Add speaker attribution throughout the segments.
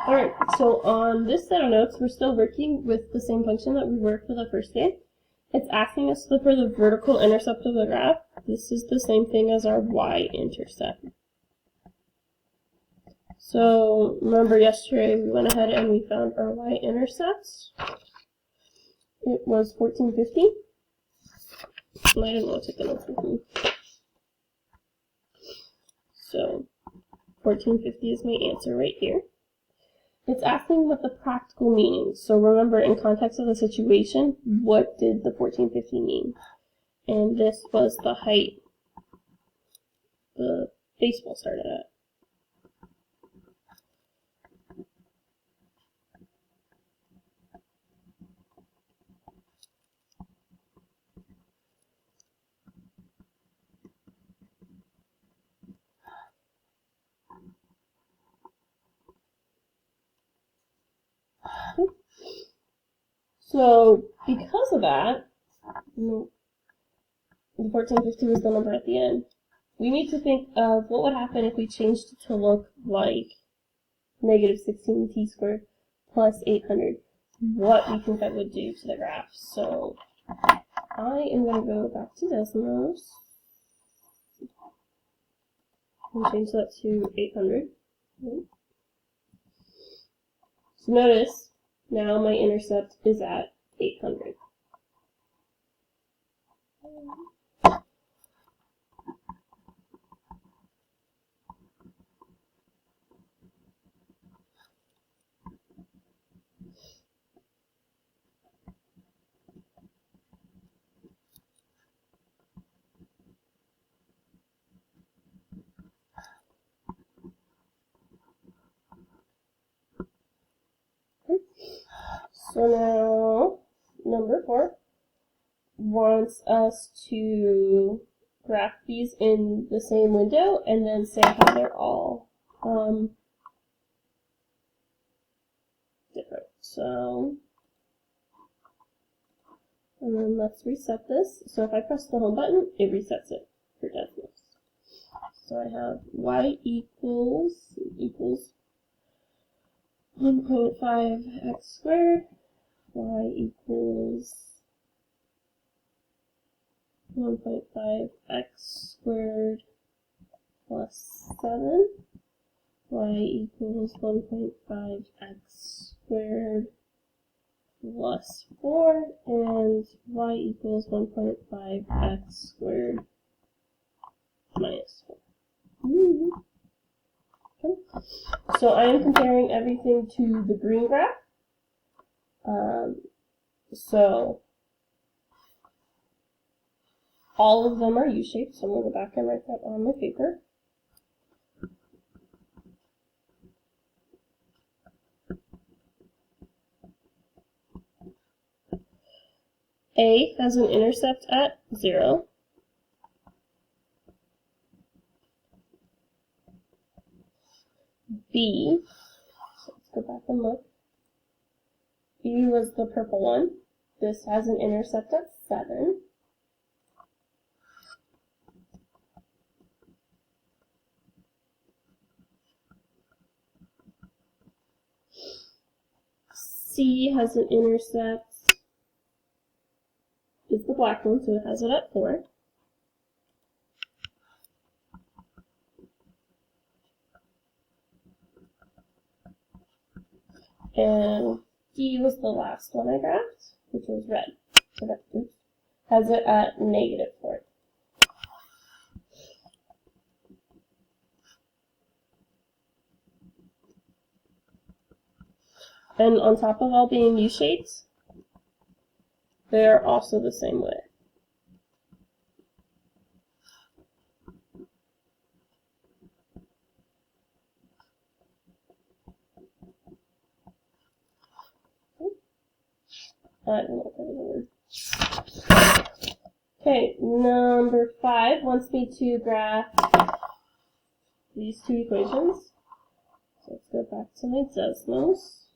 Speaker 1: Alright, so on this set of notes, we're still working with the same function that we worked for the first day. It's asking us for the vertical intercept of the graph. This is the same thing as our y-intercept. So remember yesterday we went ahead and we found our y-intercepts. It was 1450. I didn't want to take the notes with me. So 1450 is my answer right here. It's asking what the practical meaning. So remember, in context of the situation, what did the 1450 mean? And this was the height the baseball started at. So, because of that, the 1450 was the number at the end. We need to think of what would happen if we changed it to look like negative 16t squared plus 800. What we think that would do to the graph. So, I am going to go back to Desmos and change that to 800. So notice, now my intercept is at 800. So now, number 4 wants us to graph these in the same window and then say how they're all different. So, and then let's reset this. So if I press the home button, it resets it for Desmos. So I have y equals 1.5x squared, y equals 1.5x squared plus 7, y equals 1.5x squared plus 4, and y equals 1.5x squared minus 4. Okay. So I am comparing everything to the green graph. So all of them are U-shaped, so I'm going to go back and write that on my paper. A has an intercept at 0. B, so let's go back and look. B was the purple one. This has an intercept at 7. C has an intercept, is the black one, so it has it at 4. And D was the last one I graphed, which was red. So that has it at negative 4. And on top of all being U-shaped, they're also the same way. I don't know what that is. Okay, number 5 wants me to graph these two equations. So let's go back to my Desmos.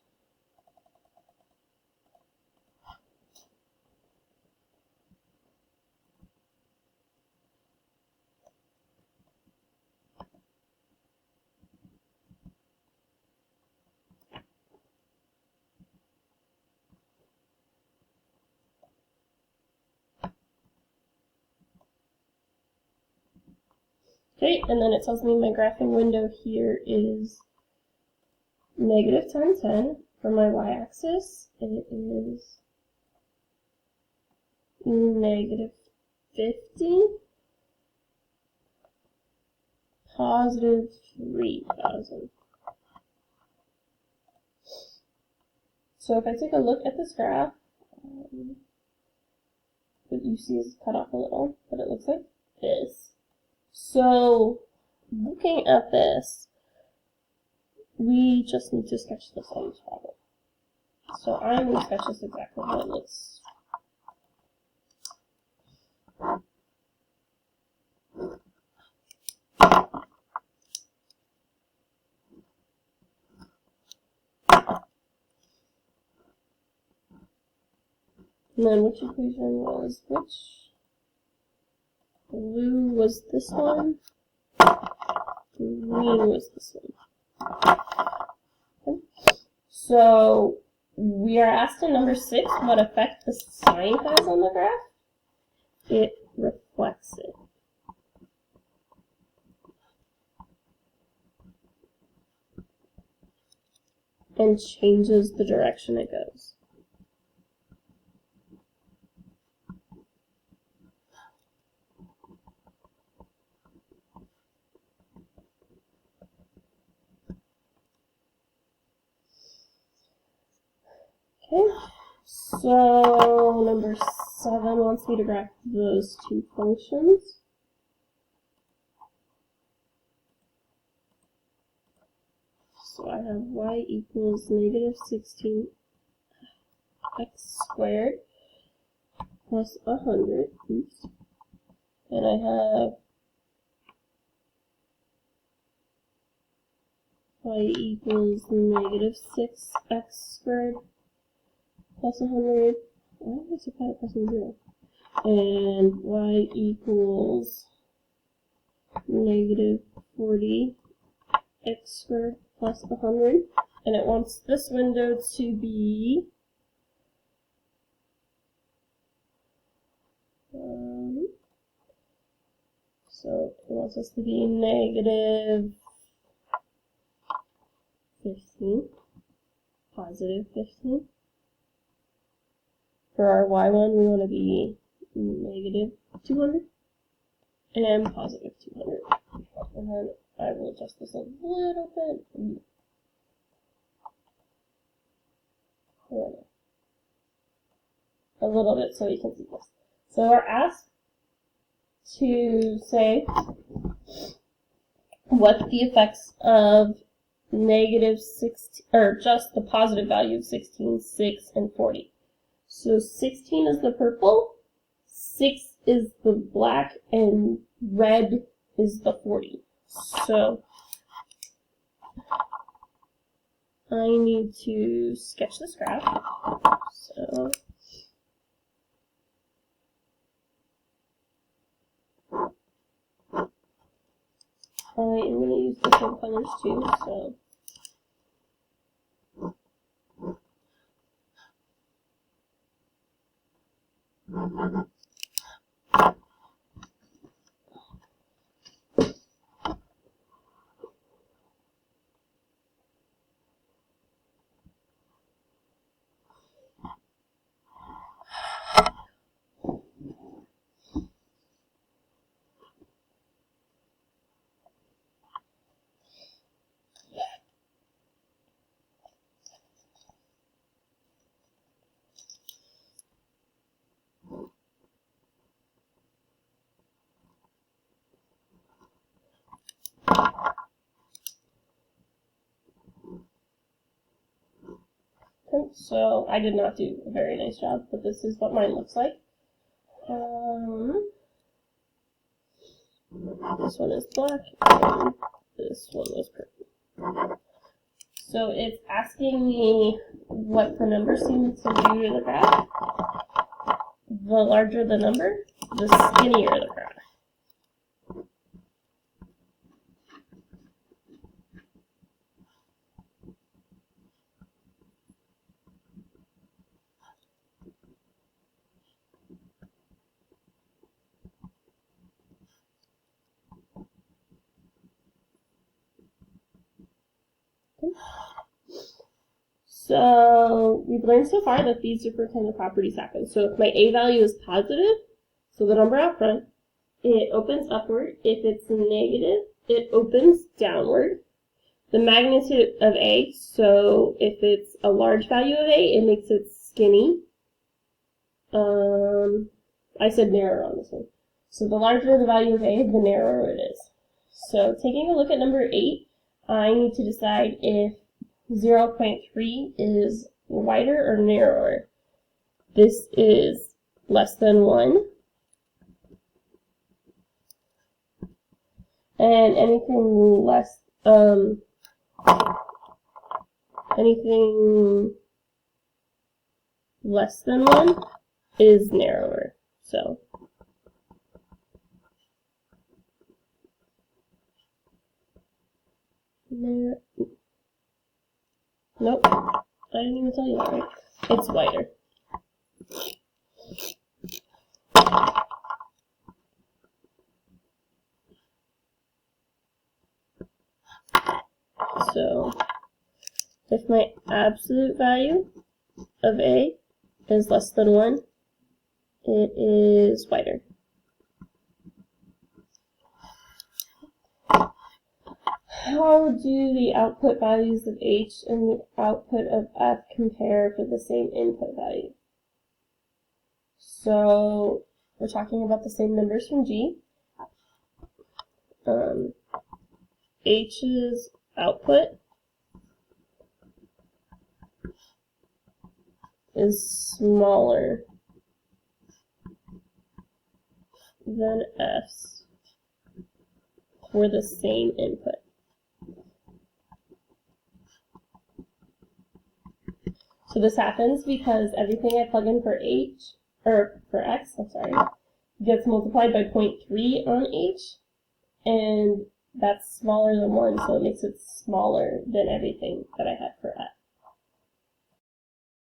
Speaker 1: Okay, and then it tells me my graphing window here is negative 10, 10. For my y-axis, it is negative 50, positive 3,000. So if I take a look at this graph, what you see is cut off a little, but it looks like this. So looking at this, we just need to sketch this on this problem. So I'm going to sketch this exactly how it looks. And then which equation was which? Blue was this one. Green was this one. Okay. So we are asked in number 6 what effect the sign has on the graph. It reflects it. And changes the direction it goes. Okay, so number 7 wants me to graph those two functions. So I have y equals negative 16 x squared plus 100, oops, and I have y equals negative 6x squared plus 100, why did I supply it plus 0? And y equals negative 40x squared plus 100, and it wants this window to be so it wants us to be negative 15, positive 15. For our y1, we want to be negative 200 and positive 200. And then I will adjust this a little bit. A little bit so you can see this. So we're asked to say what the effects of negative 16, or just the positive value of 16, 6, and 40. So 16 is the purple, 6 is the black, and red is the 40. So I need to sketch this graph. So I am going to use different colors too, so okay, so I did not do a very nice job, but this is what mine looks like. This one is black, and this one was purple. So it's asking me what the number seems to do to the graph. The larger the number, the skinnier the graph. So we've learned so far that these different kind of properties happen. So if my A value is positive, so the number out front, it opens upward. If it's negative, it opens downward. The magnitude of A, so if it's a large value of A, it makes it skinny. I said narrower on this one. So the larger the value of A, the narrower it is. So taking a look at number 8, I need to decide if 0.3 is wider or narrower. This is less than 1. And anything less than 1 is narrower. So nope, I didn't even tell you that right. It's wider. So if my absolute value of A is less than 1, it is wider. How do the output values of H and the output of F compare for the same input value? So we're talking about the same numbers from G. H's output is smaller than F's for the same input. So this happens because everything I plug in for X, gets multiplied by 0.3 on H, and that's smaller than 1, so it makes it smaller than everything that I had for F.